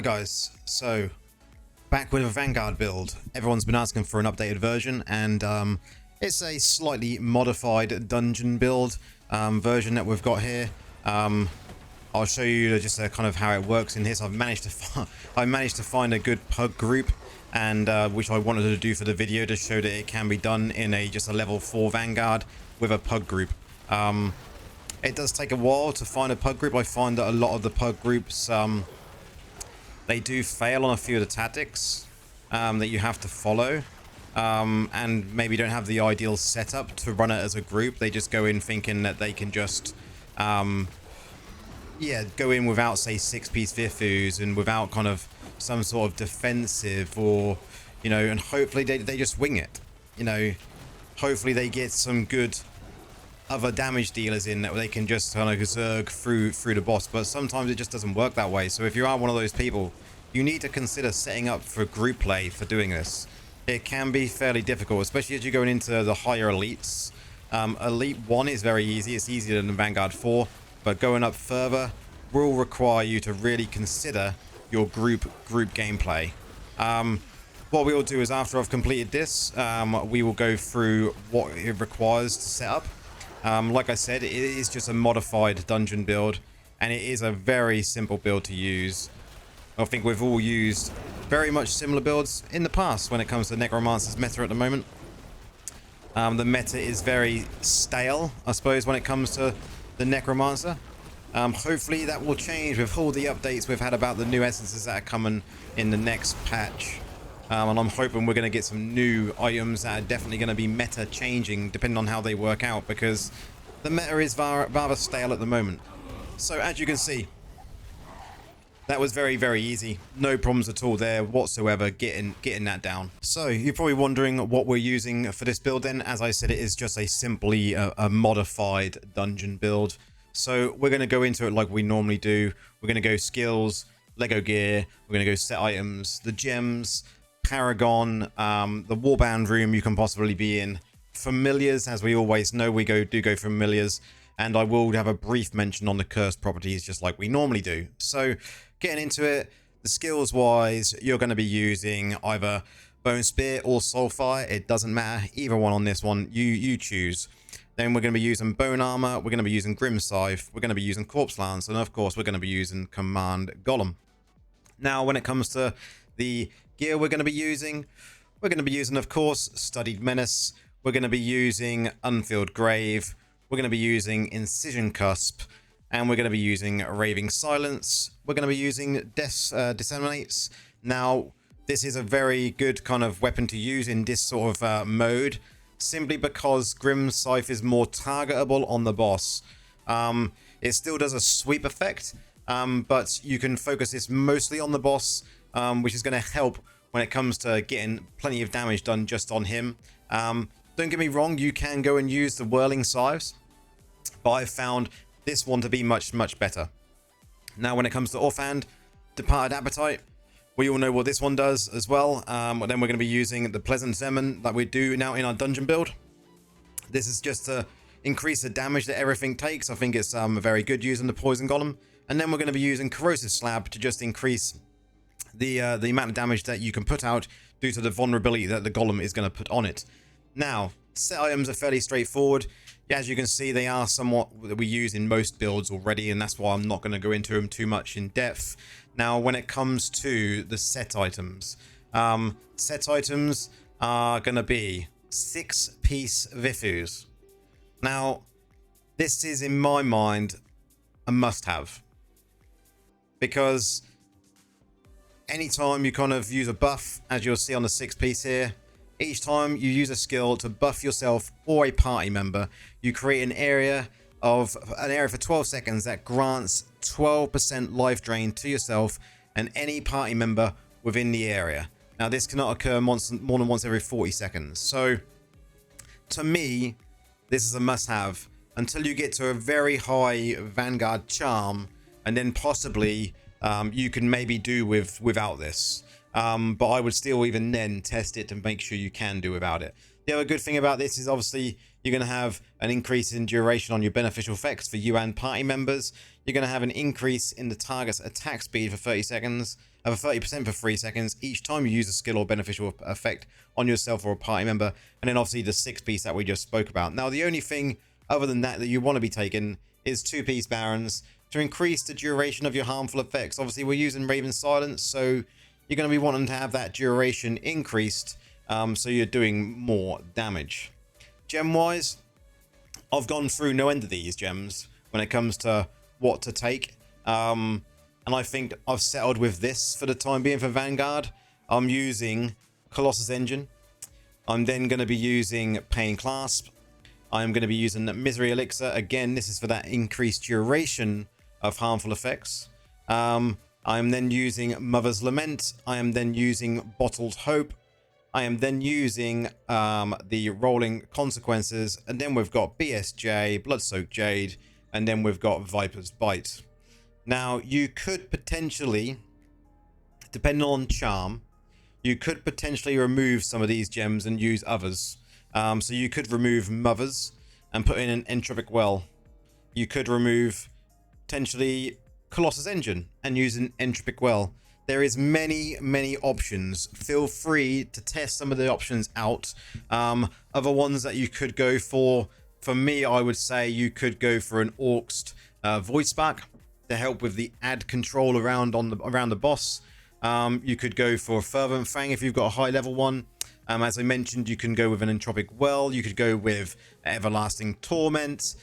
Hi guys, so back with a Vanguard build. Everyone's been asking for an updated version, and it's a slightly modified dungeon build version that we've got here. I'll show you just kind of how it works in here. So I've managed to find a good pug group, and which I wanted to do for the video to show that it can be done in just a level 4 Vanguard with a pug group. It does take a while to find a pug group. I find that a lot of the pug groups they do fail on a few of the tactics that you have to follow, and maybe don't have the ideal setup to run it as a group. They just go in thinking that they can just go in without, say, 6-piece Vifus and without kind of some sort of defensive, or and hopefully they just wing it. Hopefully they get some good other damage dealers in that they can just kind of zerg through the boss, but sometimes it just doesn't work that way. So if you are one of those people, you need to consider setting up for group play for doing this. It can be fairly difficult, especially as you're going into the higher elites. Elite 1 is very easy, it's easier than Vanguard 4, but going up further will require you to really consider your group gameplay. What we will do is, after I've completed this, we will go through what it requires to set up. Like I said, it is just a modified dungeon build, and it is a very simple build to use. I think we've all used very much similar builds in the past when it comes to Necromancers meta at the moment. The meta is very stale, I suppose, when it comes to the Necromancer. Hopefully that will change with all the updates we've had about the new essences that are coming in the next patch. And I'm hoping we're going to get some new items that are definitely going to be meta changing depending on how they work out, because the meta is rather stale at the moment. So as you can see, that was very, very easy. No problems at all there whatsoever getting that down. So you're probably wondering what we're using for this build then. As I said, it is just a simply a modified dungeon build. So we're going to go into it like we normally do. We're going to go skills, Lego gear, we're going to go set items, the gems, Paragon, the Warband Room you can possibly be in, familiars, as we always know, we do go familiars, and I will have a brief mention on the cursed properties just like we normally do. So getting into it, the skills wise, you're going to be using either Bone Spear or Soulfire. It doesn't matter, either one on this one, you choose. Then we're going to be using Bone Armor, we're going to be using Grim Scythe, we're going to be using Corpse Lance, and of course we're going to be using Command Golem. Now when it comes to the gear we're going to be using, of course, Studied Menace, we're going to be using Unfilled Grave, we're going to be using Incision Cusp, and we're going to be using Raving Silence. We're going to be using Disseminates. Now this is a very good kind of weapon to use in this sort of mode, simply because Grim Scythe is more targetable on the boss. It still does a sweep effect, but you can focus this mostly on the boss, which is going to help when it comes to getting plenty of damage done just on him. Don't get me wrong, you can go and use the Whirling Scythes, but I've found this one to be much, much better. Now when it comes to Offhand, Departed Appetite, we all know what this one does as well. Then we're going to be using the Pleasant Zeman that we do now in our dungeon build. This is just to increase the damage that everything takes. I think it's very good using the Poison Golem. And then we're going to be using Corrosive Slab to just increase the amount of damage that you can put out due to the vulnerability that the Golem is going to put on it. Now, set items are fairly straightforward. As you can see, they are somewhat that we use in most builds already, and that's why I'm not going to go into them too much in depth. Now, when it comes to the set items are going to be 6-piece Vifus. Now, this is, in my mind, a must-have, because anytime you kind of use a buff, as you'll see on the 6-piece here, each time you use a skill to buff yourself or a party member, you create an area for 12 seconds that grants 12% life drain to yourself and any party member within the area. Now this cannot occur more than once every 40 seconds. So to me, this is a must-have until you get to a very high Vanguard Charm, and then possibly you can maybe do without this. but I would still even then test it to make sure you can do without it. The other good thing about this is obviously you're going to have an increase in duration on your beneficial effects for you and party members. You're going to have an increase in the target's attack speed for 30 seconds, of 30% for 3 seconds each time you use a skill or beneficial effect on yourself or a party member. And then obviously the 6-piece that we just spoke about. Now the only thing other than that you want to be taking is 2-piece barons to increase the duration of your harmful effects. Obviously we're using Raven Silence, so you're going to be wanting to have that duration increased, so you're doing more damage. Gem wise, I've gone through no end of these gems when it comes to what to take, and I think I've settled with this for the time being for Vanguard. I'm using Colossus Engine. I'm then going to be using Pain Clasp. I'm going to be using Misery Elixir. Again, this is for that increased duration of harmful effects. I am then using Mother's Lament. I am then using Bottled Hope. I am then using the Rolling Consequences. And then we've got BSJ, Blood-Soaked Jade. And then we've got Viper's Bite. Now, you could potentially, depending on Charm, you could potentially remove some of these gems and use others. So you could remove Mothers and put in an Entropic Well. You could remove potentially Colossus Engine and use an Entropic Well. There is many options. Feel free to test some of the options out. Other ones that you could go for me, I would say you could go for an Orced Void Spark to help with the add control around the boss. You could go for Fervent Fang if you've got a high level one. As I mentioned, you can go with an Entropic Well. You could go with Everlasting Torment.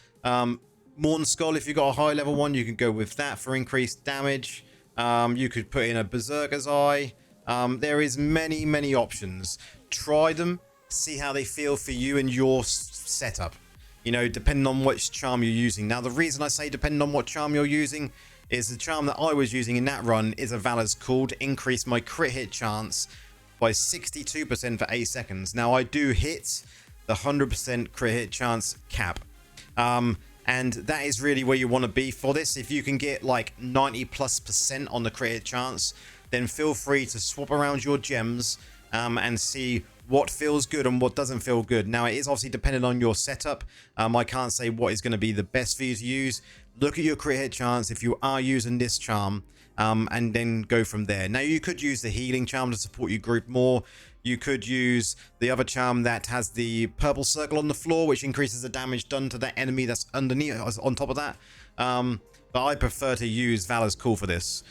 Morn Skull, if you've got a high level one, you can go with that for increased damage. You could put in a Berserker's Eye. There is many options. Try them, see how they feel for you and your setup. You know, depending on which charm you're using. Now, the reason I say depending on what charm you're using is the charm that I was using in that run is a Valor's Call to increase my crit hit chance by 62% for 8 seconds. Now, I do hit the 100% crit hit chance cap. And that is really where you want to be for this. If you can get like 90+% on the crit hit chance, then feel free to swap around your gems and see what feels good and what doesn't feel good. Now, it is obviously dependent on your setup. I can't say what is going to be the best for you to use. Look at your crit hit chance if you are using this charm, and then go from there. Now, you could use the healing charm to support your group more. You could use the other charm that has the purple circle on the floor, which increases the damage done to that enemy that's underneath, on top of that. But I prefer to use Valor's Call for this,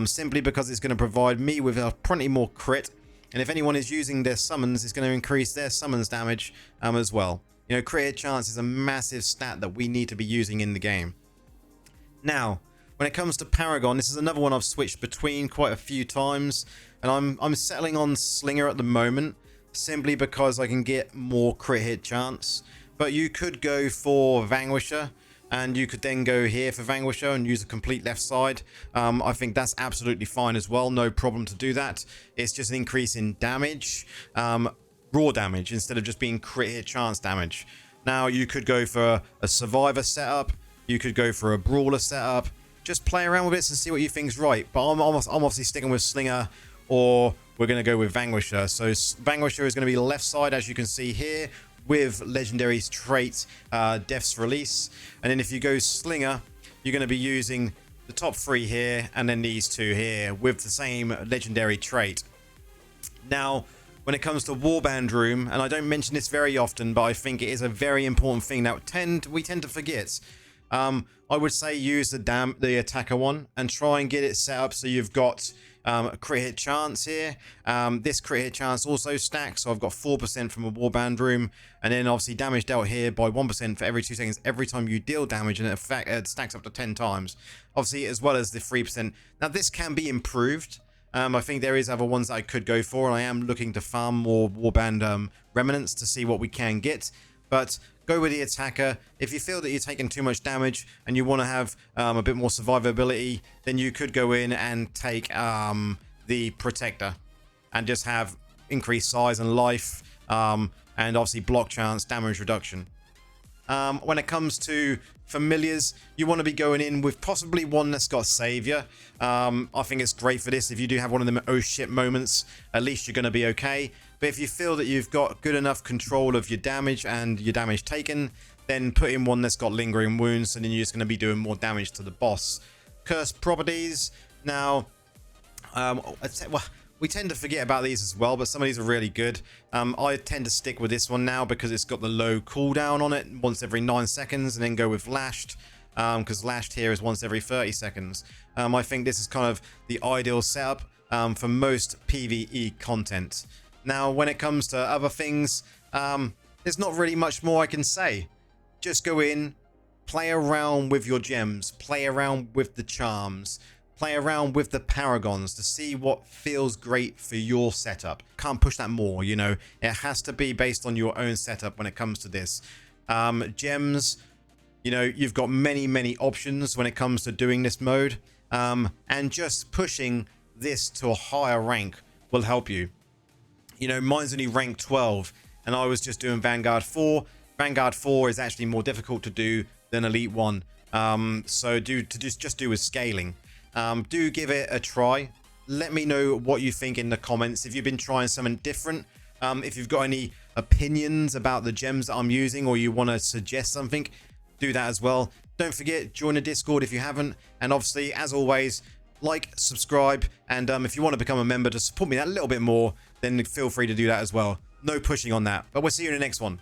simply because it's going to provide me with plenty more crit. And if anyone is using their summons, it's going to increase their summons damage as well. You know, crit hit chance is a massive stat that we need to be using in the game. Now, when it comes to Paragon, this is another one I've switched between quite a few times. And I'm settling on Slinger at the moment, simply because I can get more crit hit chance. But you could go for Vanquisher, and you could then go here for Vanquisher and use a complete left side. I think that's absolutely fine as well. No problem to do that. It's just an increase in damage, raw damage, instead of just being crit hit chance damage. Now, you could go for a Survivor setup. You could go for a Brawler setup. Just play around with it and see what you think's right. But I'm obviously sticking with Slinger, or we're going to go with Vanquisher. So Vanquisher is going to be left side, as you can see here, with Legendary's trait, Death's Release. And then if you go Slinger, you're going to be using the top 3 here, and then these 2 here, with the same Legendary trait. Now, when it comes to Warband Room, and I don't mention this very often, but I think it is a very important thing that we tend to forget. I would say use the attacker one and try and get it set up so you've got a crit hit chance here. This crit hit chance also stacks, so I've got 4% from a Warband Room, and then obviously damage dealt here by 1% for every 2 seconds every time you deal damage, and it stacks up to 10 times. Obviously, as well as the 3%. Now, this can be improved. I think there is other ones that I could go for, and I am looking to farm more Warband remnants to see what we can get. But go with the attacker. If you feel that you're taking too much damage and you want to have a bit more survivability, then you could go in and take the protector and just have increased size and life, and obviously block chance, damage reduction. When it comes to familiars, you want to be going in with possibly one that's got Savior. I think it's great for this. If you do have one of them oh shit moments, at least you're going to be okay. But if you feel that you've got good enough control of your damage and your damage taken, then put in one that's got lingering wounds, and then you're just going to be doing more damage to the boss. Cursed properties. Now, we tend to forget about these as well, but some of these are really good. I tend to stick with this one now because it's got the low cooldown on it, once every 9 seconds, and then go with Lashed, because Lashed here is once every 30 seconds. I think this is kind of the ideal setup for most PvE content. Now, when it comes to other things, there's not really much more I can say. Just go in, play around with your gems, play around with the charms, play around with the paragons to see what feels great for your setup. Can't push that more, you know. It has to be based on your own setup when it comes to this. Gems, you know, you've got many options when it comes to doing this mode. And just pushing this to a higher rank will help you. You know, mine's only rank 12, and I was just doing Vanguard 4. Vanguard 4 is actually more difficult to do than Elite 1. So just do with scaling. Do give it a try. Let me know what you think in the comments. If you've been trying something different, if you've got any opinions about the gems that I'm using, or you want to suggest something, do that as well. Don't forget, join the Discord if you haven't. And obviously, as always, like, subscribe, and if you want to become a member to support me that little bit more, then feel free to do that as well. No pushing on that. But we'll see you in the next one.